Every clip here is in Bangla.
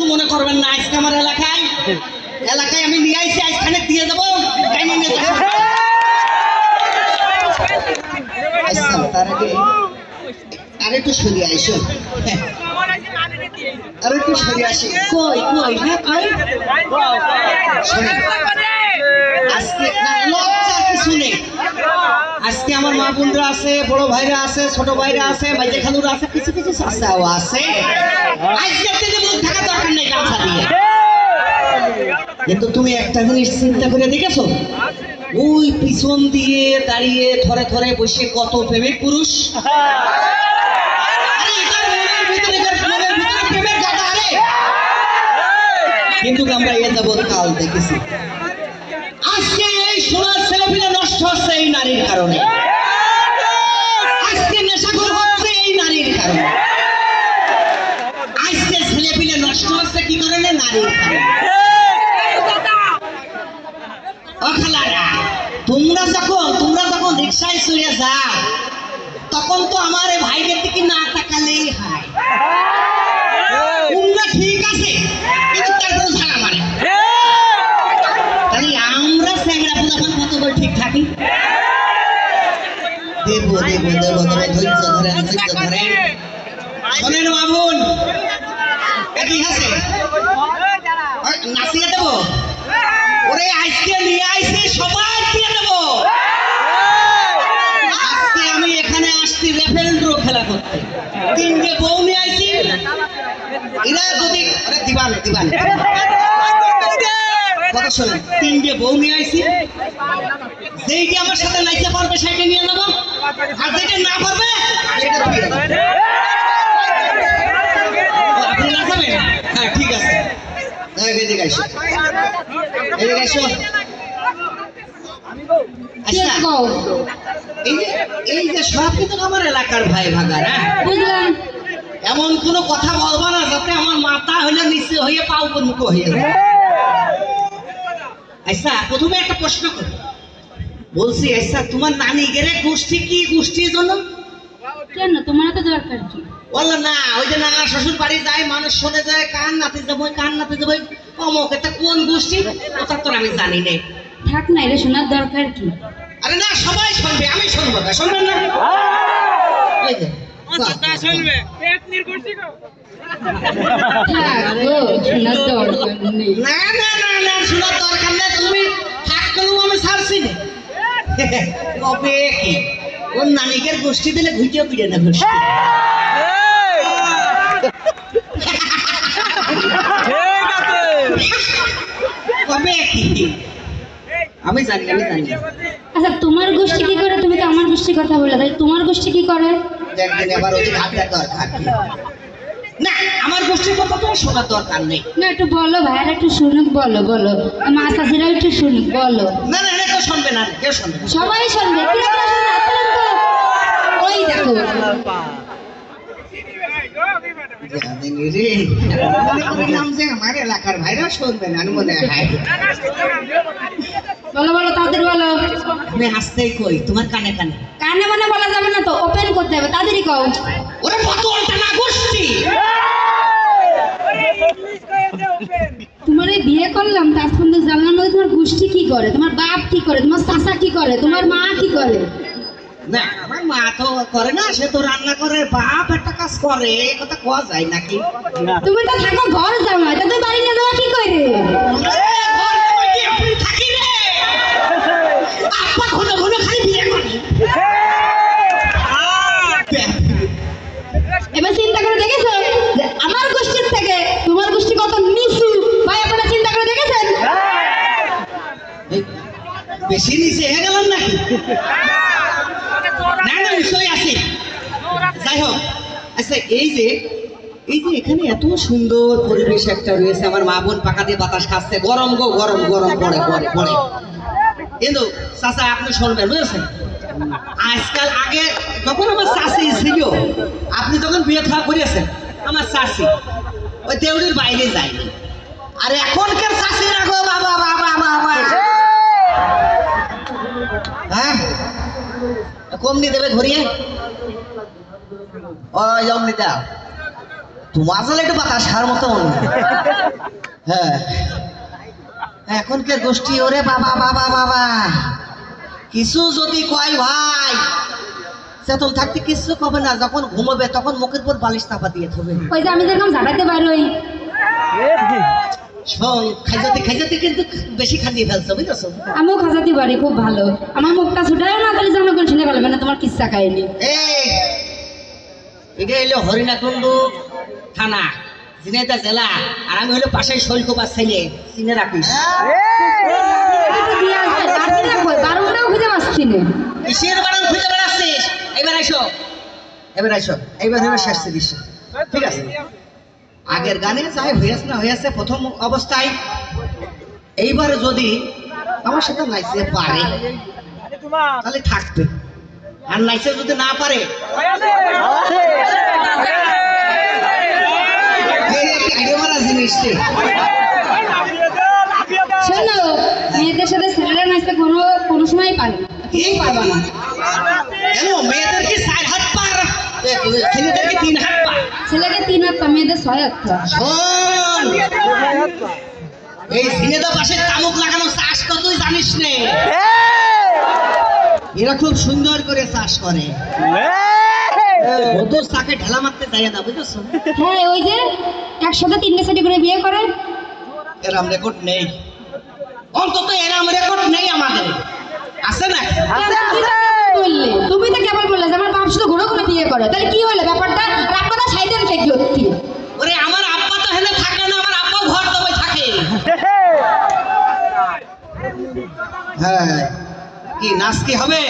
মনে করবেন না আজকে আমার এলাকায় আমি নিয়ে আইছি আজখানে দিয়ে দেবো আর একটু সরিয়ে আইসো আর একটু সরিয়ে আসি কই কই হ্যাঁ আজকে লজ্জা কিছু নেই আজকে আমার মা বোনরা আছে বড় ভাইরা আছে ছোট ভাইরা আছে ভাইজে খালুরা আছে কিছু কিছু চাচাও আছে আজকে থেকে মুখ ঢাকা দরকার নেই গামছা দিয়ে কিন্তু তুমি একটা জিনিস চিন্তা করে দেখেছো ওই পিছন দিয়ে দাঁড়িয়ে থরে থরে বসে কত প্রেমিক পুরুষ কিন্তু আমরা এ যাবৎ কাল দেখেছি আজকে এই সোনার ছেলেপিলে নষ্ট হচ্ছে এই নারীর কারণে আজকে নেশাখোর হচ্ছে এই নারীর কারণে আজকে ছেলেপিলে নষ্ট হচ্ছে কি কারণে নারীর কারণে তোমরা যখন রিক্সায় চলে যাও তখন তো আমার এই ভাইদের দিকে না তাকালেই হয় তোমরা ঠিক আছে কিন্তু তারপরে ঝাড়া মারে তাহলে আমরা স্যাংরা পুলাফান কত করে ঠিক থাকি দেবো ধৈর্য ধরেন শোনেন বাবুন ঠিক আছে নাচিয়ে দেবো ওরে আজকে নিয়ে আইছি সবাই দিয়ে দেবো আজকে আমি এখানে আসছি রেফেল ড্র খেলা করতে তিনটে বউ নিয়ে আইছি এরা যদি দিবান কথা শোনেন তিনটে বউ নিয়ে আইছি যেইটি আমার সাথে নাইতে পারবে সেটা নিয়ে নেবো আর যেটা না পারবে সেটা দিয়ে দেবো আপনি নাচাবেন হ্যাঁ ঠিক আছে এদিকে আইসো আচ্ছা এই যে সব কিন্তু আমার এলাকার ভাই ভাগার হ্যাঁ এমন কোনো কথা বলবা না যাতে আমার মাথা হইলে নিচে হয়ে পা উপর মুখ হয়ে যায় আচ্ছা প্রথমে একটা প্রশ্ন করি বলছি আচ্ছা তোমার নানি গেরে গোষ্ঠী কি গোষ্ঠীর জন্য কেন তোমার তো দরকার কি বললো না ওই যে নানা শ্বশুর বাড়ি যায় মানুষ শোনে যায় কান নাতে যাবো অমুক এটা কোন গোষ্ঠী ওটা তো আমি জানি না থাক না এটা শোনার দরকার কি আরে না সবাই শুনবে আমি শুনবো না শুনবেন না ওই যে শুনবে পেটনির গোষ্ঠী গো শোনার দরকার নেই না শোনার দরকার নেই তুমি থাক করো আমি ছাড়ছি না কবে কি ওর নানিকের গোষ্ঠী দিলে ঘুইটেও পিড়ে না গোষ্ঠী কবে কি আমি জানি আচ্ছা তোমার গোষ্ঠী কি করে তুমি তো আমার গোষ্ঠীর কথা বলে তাই তোমার গোষ্ঠী কি করে একদিন আবার ওদের হাতের দরকার না আমার গোষ্ঠীর কথা তো শোনার দরকার নেই না একটু বলো ভাইরা একটু শুনুক বলো মা চাষিরা একটু শুনুক বলো না কেউ শুনবে না কেউ শুনবে সবাই শুনবে ওই দেখো আমার এলাকার ভাইরা শুনবে না মনে হয় বলো তাদের বলো আমি হাসতেই কই তোমার কানে মানে বলা যাবে না তো ওপেন করতে হবে তাদেরই কও ওরে ফতোয়াটা না গোষ্ঠী তোমার এই বিয়ে করলাম তার সঙ্গে জানলাম না তোমার গোষ্ঠী কি করে তোমার বাপ কি করে তোমার চাচা কি করে তোমার মা কি করে না আমার মা তো করে না সে তো রান্না করে বাপ একটা কাজ করে কথা কোয়া যায় নাকি তুমি তো থাকো ঘর জামাই তা তুই বাড়ি না যাওয়া কি করে এবার চিন্তা করে দেখেছো আমার গোষ্ঠীর থেকে তোমার গোষ্ঠী কত নিচু ভাই আপনারা চিন্তা করে দেখেছেন বেশি নিচে হয়ে গেলাম নাকি না নিশ্চয়ই আছে যাই হোক আচ্ছা এই যে এখানে এত সুন্দর পরিবেশ একটা রয়েছে আমার মা বোন পাকা দিয়ে বাতাস খাচ্ছে গরম পড়ে কিন্তু চাচা আপনি শুনবেন বুঝেছেন আজকাল আগে যখন আমার চাষি ছিল আপনি যখন বিয়ে থাকা করিয়েছেন আমার চাষি ওই দেউড়ির বাইরে যায়নি আর এখনকার চাষি রাখো বাবা হ্যাঁ কমনি দেবে ধরিয়ে ওই জমনি দাও তোমার আসলে একটু বাতাস খাওয়ার মতো মনে হয় হ্যাঁ এখনকার গোষ্ঠী ওরে বাবা বাবা বাবা কিছু যদি কয় ভাই চেতন থাকতে কিছু কবে না, যখন ঘুমাবে তখন মুখের পর বালিশ চাপা দিয়ে থবে। ওই যে আমি যেরকম ঝাড়াতে পারোই শোন খাইজাতে খাইজাতে কিন্তু বেশি খাইয়ে ফেলছো বুঝেছো। আমিও খাজাতে পারি খুব ভালো, আমার মুখটা ছুটায় না তাহলে যেন করে শুনে ফেলবে না তোমার কিচ্ছা খাইনি। এটা হলো হরিণাকুণ্ড থানা ঝিনাইদহ জেলা, আর আমি হলো পাশে শৈলকুপার ছেলে, চিনে রাখিস। বারোটাও খুঁজে পাচ্ছি না, কিসের বারণ খুঁজে বেড়াচ্ছিস? এবার আইসো এবার আইসো, এইবার হলো শেষ দৃশ্য, ঠিক আছে? আগের গানে যাই হয়েছে না হয়েছে প্রথম অবস্থায়, এইবার যদি আমার সাথে নাইতে পারে তাহলে থাকবে, আর নাইতে যদি না পারে শোনো মেয়েদের সাথে ছেলেরা নাচতে কোনো সময় পারে না, তুমি পারবা না। কেন মেয়েদের কি 4 হাত পার, ছেলেদের কি 3 হাত পা? ছেলেকে 3 হাত পা, মেয়েদের 6 হাত পা। শোন এই ঝিনাইদহ পাশে তামুক লাগানো চাষ তো তুই জানিস নে, এরা খুব সুন্দর করে চাষ করে, ওদের চাকে ঢেলা মারতে যায় না বুঝেছো। হ্যাঁ ওই যে একসাথে 3টে সাইডে করে বিয়ে করে, এরাম রেকর্ড নেই, অন্তত এরাম রেকর্ড নেই আমাদের, আছে না? বললে তুমি তো কেবল বললে যে আমার বাপ শুধু ঘুরে ঘুরে বিয়ে করে, তাহলে কি হলো ব্যাপারটা? আপনারা সাইডেন থেকে হচ্ছে ওরে আমার আব্বা তো হেলে থাকে না, আমার আব্বাও ঘর দমে থাকে। হ্যাঁ কি নাচ কি হবে?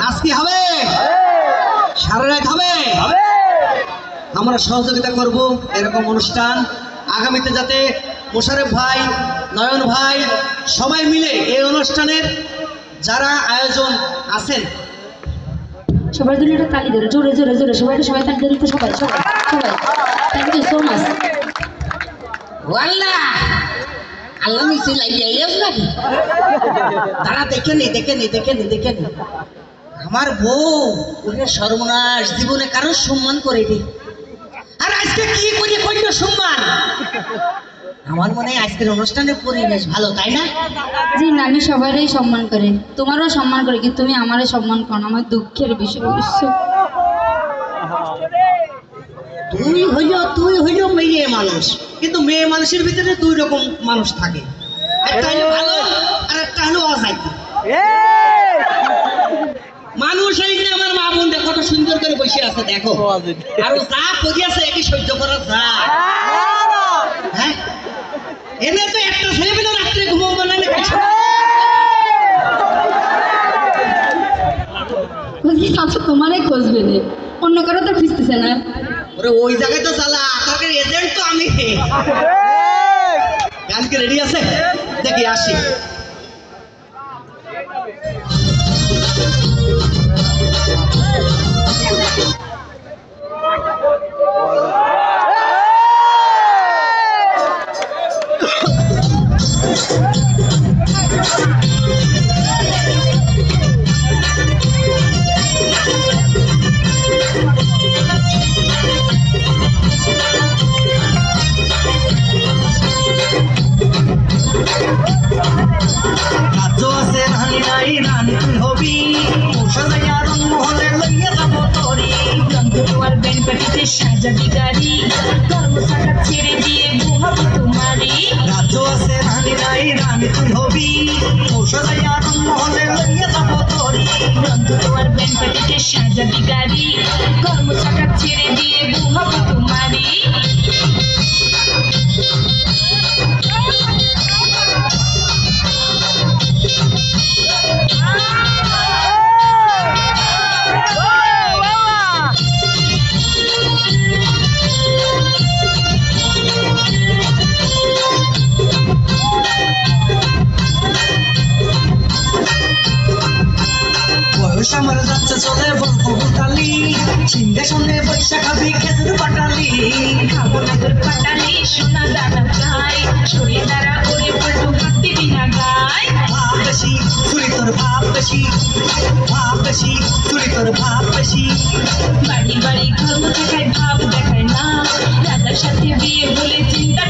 নাচ কি হবে? সারা রাত হবে? আমরা সহযোগিতা করব এরকম অনুষ্ঠান আগামীতে, যাতে মোশারেফ ভাই, নয়ন ভাই সবাই মিলে এই অনুষ্ঠানের যারা আয়োজন আছেন সবার জন্য একটা তালি দেবে, জোরে জোরে জোরে সবাই তালি দেবে তো, সবাই সবাই সবাই থ্যাংক ইউ সো মাচ। ওয়াল্লাহ আল্লাহ মিছিল আইয়াস নাকি? তারা দেখে নি আমার বউ ওরে সর্বনাশ, জীবনে কারো সম্মান করে নি, আর আজকে কি করে কইল সম্মান? আমার মনে হয় আজকের অনুষ্ঠানের পরিবেশ ভালো, তাই না? জি না, আমি সবারই সম্মান করি, তোমারও সম্মান করি, কিন্তু তুমি আমারও সম্মান করো, আমার দুঃখের বিষয় বুঝছো। তুই হইল মেয়ে মানুষ, কিন্তু মেয়ে মানুষের ভিতরে 2 রকম মানুষ থাকে, একটা হলো ভালো আর একটা হলো অজাইতি মানুষ। এই যে আমার মা বোন কত সুন্দর করে বসে আছে দেখো, আর যা করিয়াছে একই সহ্য করা যায়। হ্যাঁ এনে তো একটা ছেলে পেলে রাত্রে ঘুমাবো না, তোমারই খুঁজবে না, অন্য কারো তো খুঁজতেছে না। ওরে ওই জায়গায় তো জ্বালা, তাকে এজেন্ট তো আমি। গান কি রেডি আছে? দেখি আসি। রাজ্য আছে রানী নাই রানী তুই হবি, মশাইয়া রং মহলে লইয়া যাব তোরি, তোমার ব্যান্ড পার্টিতে সাজাবি গাড়ি, কর্ম থাকা ছেড়ে দিয়ে বুহাবো তোমারি। রাজ্য আছে রানী নাই রানী তুই হবি, মশাইয়া রং মহলে লইয়া যাব তোরি, তোমার ব্যান্ড পার্টিতে সাজাবি গাড়ি, কর্ম থাকা ছেড়ে দিয়ে বুহাবো তোমারি। বয়স আমার যাচ্ছে চলে বলবো ভুতালি, সিংহে শুনে বৈশা খাবি খেজুর পাটালি, খাবো নাগর পাটালি সোনা দানা চাই, সরিয়ে দাঁড়া করে পল্টু হাত দিবি না গায়। ভাব বেশি চুরি তোর ভাব বেশি, ভাব বেশি চুরি তোর ভাব বেশি, বাড়ি বাড়ি কর্ম থাকায় ভাব দেখায় না, দাদার সাথে বিয়ে বলে চিন্তা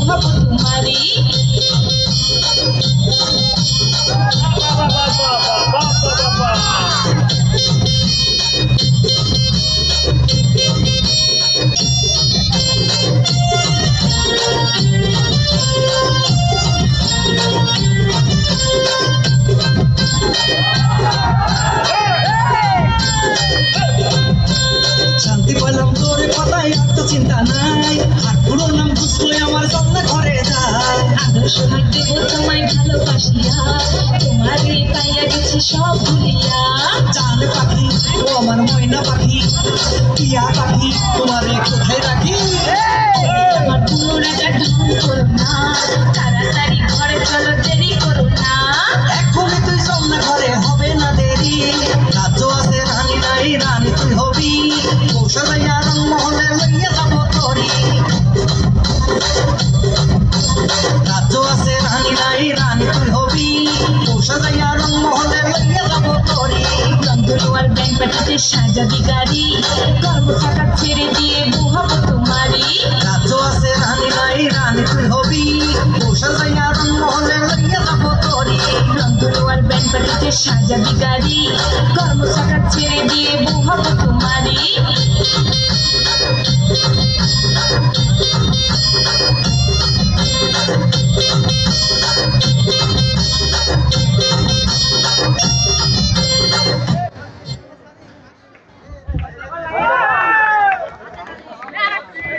হব তোমারই। শান্তি পেলাম তোর কথায় আর তো চিন্তা নাই, আর পুরো নাম বুঝলে আমার জন্য ঘরে যায়। আদর্শ দেব তোমায় ভালোবাসিয়া, তোমারে পাইয়া গেছি সব ভুলিয়া। চাঁদ পাখি ও আমার ময়না পাখি, টিয়া পাখি তোমারে কোথায় রাখি। আমার পুরোটা ঢং করো না, তাড়াতাড়ি ঘরে চলো, দেরি করো না। এখনই তুই সামনে ঘরে হবে না দেরি, রাজ্য আছে রানী নাই রানী তুই হবি। কৌশল যাইয়া রংমহলে লইয়া যাব তোরি, রাজ্য আছে রানী নাই রানী তুই হবি। কৌশল যাইয়া রংমহলে লইয়া যাব তোরি। রংধনুয়ার ব্যাংক পাঠিতে সাজাবি গাড়ি, কর্ম ফাঁকা ছেড়ে দিয়ে বউ হব তোমারই। রাজ্য আছে রানী নাই রানী তুই হবি। কৌশল যাইয়া রংমহলে লইয়া যাব তোরি। রংধনুয়ার ব্যাংক পাঠিতে সাজাবি গাড়ি, কর্ম